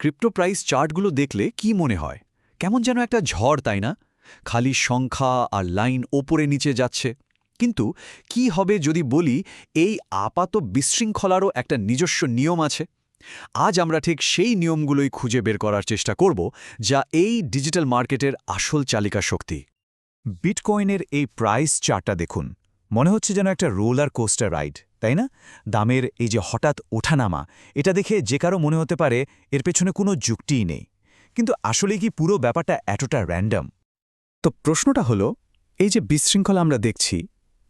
Crypto price চার্টগুলো দেখলে কি মনে হয়? কেমন যেন একটা ঝড়, তাই না? খালি সংখ্যা আর লাইন ওপরে নিচে যাচ্ছে। কিন্তু কি হবে যদি বলি এই আপাত বিশৃঙ্খলারও একটা নিজস্ব নিয়ম আছে? আজ আমরা ঠিক সেই নিয়মগুলোই খুঁজে বের করার চেষ্টা করব, যা এই ডিজিটাল মার্কেটের আসল চালিকা শক্তি। বিটকয়েনের এই প্রাইস চার্টটা দেখুন, মনে হচ্ছে যেন একটা রোলার কোস্টার রাইড, তাই না? দামের এই যে হঠাৎ ওঠানামা, এটা দেখে যে কারো মনে হতে পারে এর পেছনে কোনো যুক্তিই নেই। কিন্তু আসলে কি পুরো ব্যাপারটা এতটা র্যান্ডম? তো প্রশ্নটা হলো, এই যে বিশৃঙ্খলা আমরা দেখছি,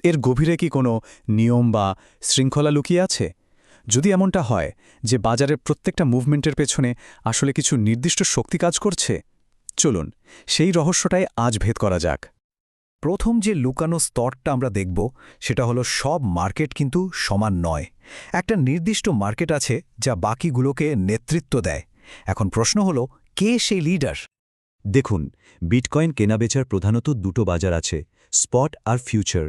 এর গভীরে কি কোনো নিয়ম বা শৃঙ্খলা লুকিয়ে আছে? যদি এমনটা হয় যে বাজারের প্রত্যেকটা মুভমেন্টের পেছনে আসলে কিছু নির্দিষ্ট শক্তি কাজ করছে, চলুন সেই রহস্যটাই আজ ভেদ করা যাক। প্রথম যে লুকানো স্তরটা আমরা দেখব, সেটা হলো সব মার্কেট কিন্তু সমান নয়। একটা নির্দিষ্ট মার্কেট আছে যা বাকিগুলোকে নেতৃত্ব দেয়। এখন প্রশ্ন হলো, কে সেই লিডার? দেখুন, বিটকয়েন কেনাবেচার প্রধানত দুটো বাজার আছে, স্পট আর ফিউচার।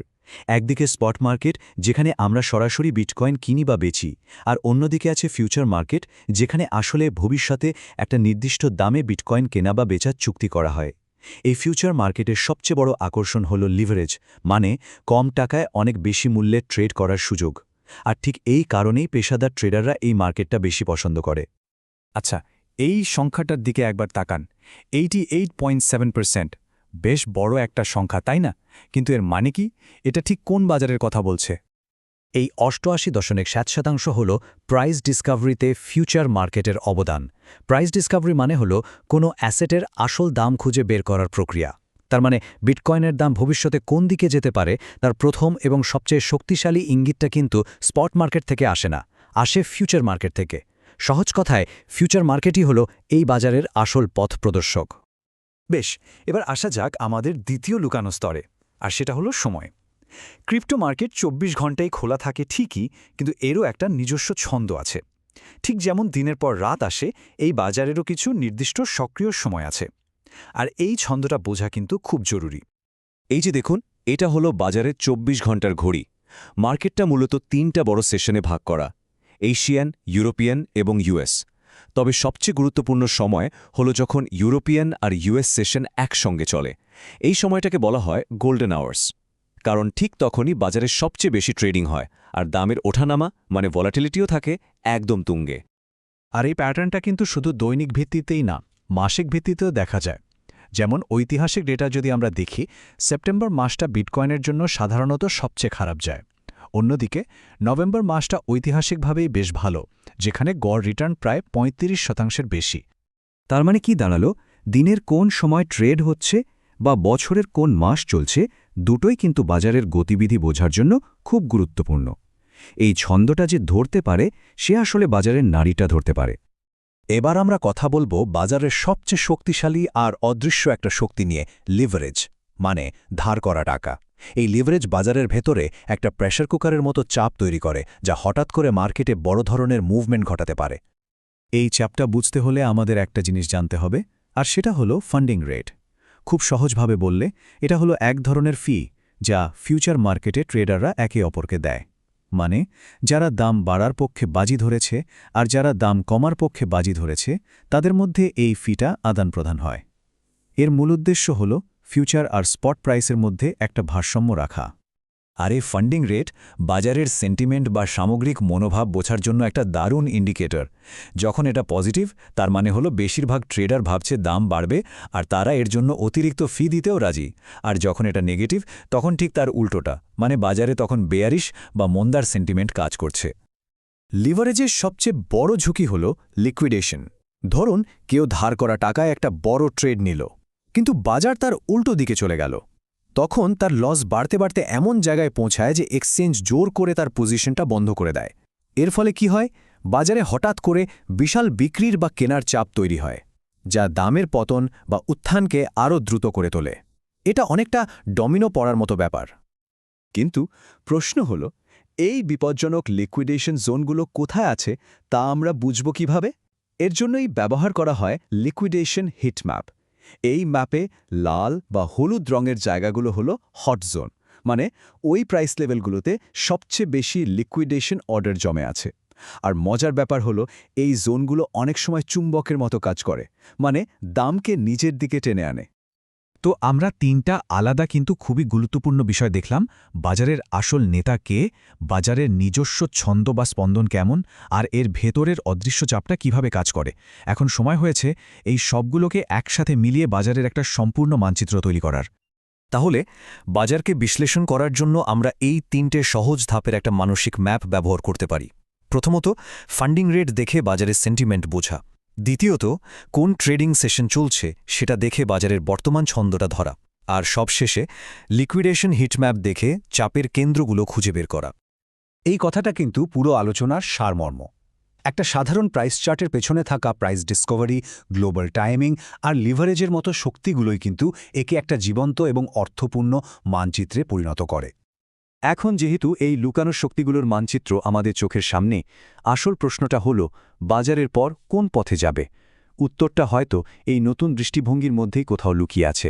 একদিকে স্পট মার্কেট, যেখানে আমরা সরাসরি বিটকয়েন কিনি বা বেচি, আর অন্যদিকে আছে ফিউচার মার্কেট, যেখানে আসলে ভবিষ্যতে একটা নির্দিষ্ট দামে বিটকয়েন কেনা বা বেচার চুক্তি করা হয়। এই ফিউচার মার্কেটের সবচেয়ে বড় আকর্ষণ হল লিভারেজ, মানে কম টাকায় অনেক বেশি মূল্যে ট্রেড করার সুযোগ। আর ঠিক এই কারণেই পেশাদার ট্রেডাররা এই মার্কেটটা বেশি পছন্দ করে। আচ্ছা, এই সংখ্যাটার দিকে একবার তাকান, 88.7%। বেশ বড় একটা সংখ্যা, তাই না? কিন্তু এর মানে কি? এটা ঠিক কোন বাজারের কথা বলছে? এই 88.7% হল প্রাইস ডিসকাভারিতে ফিউচার মার্কেটের অবদান। প্রাইস ডিসকাভারি মানে হল কোনো অ্যাসেটের আসল দাম খুঁজে বের করার প্রক্রিয়া। তার মানে বিটকয়েনের দাম ভবিষ্যতে কোন দিকে যেতে পারে তার প্রথম এবং সবচেয়ে শক্তিশালী ইঙ্গিতটা কিন্তু স্পট মার্কেট থেকে আসে না, আসে ফিউচার মার্কেট থেকে। সহজ কথায়, ফিউচার মার্কেটই হল এই বাজারের আসল পথ প্রদর্শক। বেশ, এবার আসা যাক আমাদের দ্বিতীয় লুকানো স্তরে, আর সেটা হলো সময়। ক্রিপ্টো মার্কেট ২৪ ঘন্টাই খোলা থাকে ঠিকই, কিন্তু এরও একটা নিজস্ব ছন্দ আছে। ঠিক যেমন দিনের পর রাত আসে, এই বাজারেরও কিছু নির্দিষ্ট সক্রিয় সময় আছে। আর এই ছন্দটা বোঝা কিন্তু খুব জরুরি। এই যে দেখুন, এটা হলো বাজারের ২৪ ঘন্টার ঘড়ি। মার্কেটটা মূলত ৩টা বড় সেশনে ভাগ করা, এশিয়ান, ইউরোপিয়ান এবং ইউএস। তবে সবচেয়ে গুরুত্বপূর্ণ সময় হলো যখন ইউরোপিয়ান আর ইউএস সেশন একসঙ্গে চলে। এই সময়টাকে বলা হয় গোল্ডেন আওয়ার্স, কারণ ঠিক তখনই বাজারের সবচেয়ে বেশি ট্রেডিং হয় আর দামের ওঠানামা মানে ভলাটিলিটিও থাকে একদম তুঙ্গে। আর এই প্যাটার্নটা কিন্তু শুধু দৈনিক ভিত্তিতেই না, মাসিক ভিত্তিতেও দেখা যায়। যেমন ঐতিহাসিক ডেটা যদি আমরা দেখি, সেপ্টেম্বর মাসটা বিটকয়েনের জন্য সাধারণত সবচেয়ে খারাপ যায়। অন্যদিকে নভেম্বর মাসটা ঐতিহাসিকভাবেই বেশ ভালো, যেখানে গড় রিটার্ন প্রায় ৩৫% বেশি। তার মানে কি দাঁড়ালো? দিনের কোন সময় ট্রেড হচ্ছে বা বছরের কোন মাস চলছে, দুটোই কিন্তু বাজারের গতিবিধি বোঝার জন্য খুব গুরুত্বপূর্ণ। এই ছন্দটা যে ধরতে পারে, সে আসলে বাজারের নাড়িটা ধরতে পারে। এবার আমরা কথা বলবো বাজারের সবচেয়ে শক্তিশালী আর অদৃশ্য একটা শক্তি নিয়ে, লিভারেজ, মানে ধার করা টাকা। এই লিভারেজ বাজারের ভেতরে একটা প্রেসার কুকারের মতো চাপ তৈরি করে, যা হঠাৎ করে মার্কেটে বড় ধরনের মুভমেন্ট ঘটাতে পারে। এই চাপটা বুঝতে হলে আমাদের একটা জিনিস জানতে হবে, আর সেটা হলো ফান্ডিং রেট। খুব সহজভাবে বললে, এটা হলো এক ধরনের ফি যা ফিউচার মার্কেটে ট্রেডাররা একে অপরকে দেয়। মানে যারা দাম বাড়ার পক্ষে বাজি ধরেছে আর যারা দাম কমার পক্ষে বাজি ধরেছে, তাদের মধ্যে এই ফিটা আদান প্রদান হয়। এর মূল উদ্দেশ্য হল ফিউচার আর স্পট প্রাইসের মধ্যে একটা ভারসাম্য রাখা। আর এই ফান্ডিং রেট বাজারের সেন্টিমেন্ট বা সামগ্রিক মনোভাব বোঝার জন্য একটা দারুণ ইন্ডিকেটর। যখন এটা পজিটিভ, তার মানে হলো বেশিরভাগ ট্রেডার ভাবছে দাম বাড়বে আর তারা এর জন্য অতিরিক্ত ফি দিতেও রাজি। আর যখন এটা নেগেটিভ, তখন ঠিক তার উল্টোটা, মানে বাজারে তখন বেয়ারিশ বা মন্দার সেন্টিমেন্ট কাজ করছে। লিভারেজের সবচেয়ে বড় ঝুঁকি হল লিকুইডেশন। ধরুন কেউ ধার করা টাকায় একটা বড় ট্রেড নিল, কিন্তু বাজার তার উল্টো দিকে চলে গেল। তখন তার লস বাড়তে বাড়তে এমন জায়গায় পৌঁছায় যে এক্সচেঞ্জ জোর করে তার পজিশনটা বন্ধ করে দেয়। এর ফলে কি হয়? বাজারে হঠাৎ করে বিশাল বিক্রির বা কেনার চাপ তৈরি হয়, যা দামের পতন বা উত্থানকে আরও দ্রুত করে তোলে। এটা অনেকটা ডমিনো পড়ার মতো ব্যাপার। কিন্তু প্রশ্ন হল, এই বিপজ্জনক লিকুইডেশন জোনগুলো কোথায় আছে তা আমরা বুঝব কিভাবে? এর জন্যই ব্যবহার করা হয় লিকুইডেশন হিটম্যাপ। এই ম্যাপে লাল বা হলুদ রঙের জায়গাগুলো হলো হট জোন, মানে ওই প্রাইস লেভেলগুলোতে সবচেয়ে বেশি লিকুইডেশন অর্ডার জমে আছে। আর মজার ব্যাপার হলো এই জোনগুলো অনেক সময় চুম্বকের মতো কাজ করে, মানে দামকে নিজের দিকে টেনে আনে। তো আমরা তিনটা আলাদা কিন্তু খুবই গুরুত্বপূর্ণ বিষয় দেখলাম। বাজারের আসল নেতা কে, বাজারের নিজস্ব ছন্দ বা স্পন্দন কেমন, আর এর ভেতরের অদৃশ্য চাপটা কিভাবে কাজ করে। এখন সময় হয়েছে এই সবগুলোকে একসাথে মিলিয়ে বাজারের একটা সম্পূর্ণ মানচিত্র তৈরি করার। তাহলে বাজারকে বিশ্লেষণ করার জন্য আমরা এই তিনটে সহজ ধাপের একটা মানসিক ম্যাপ ব্যবহার করতে পারি। প্রথমত, ফান্ডিং রেট দেখে বাজারের সেন্টিমেন্ট বোঝা। দ্বিতীয়ত, কোন ট্রেডিং সেশন চলছে সেটা দেখে বাজারের বর্তমান ছন্দটা ধরা। আর সবশেষে, লিকুইডেশন হিটম্যাপ দেখে চাপের কেন্দ্রগুলো খুঁজে বের করা। এই কথাটা কিন্তু পুরো আলোচনার সারমর্ম। একটা সাধারণ প্রাইস চার্টের পেছনে থাকা প্রাইস ডিসকভারি, গ্লোবাল টাইমিং আর লিভারেজের মতো শক্তিগুলোই কিন্তু একে একটা জীবন্ত এবং অর্থপূর্ণ মানচিত্রে পরিণত করে। এখন যেহেতু এই লুকানো শক্তিগুলোর মানচিত্র আমাদের চোখের সামনে, আসল প্রশ্নটা হল বাজারের পর কোন পথে যাবে। উত্তরটা হয়তো এই নতুন দৃষ্টিভঙ্গির মধ্যেই কোথাও লুকিয়ে আছে।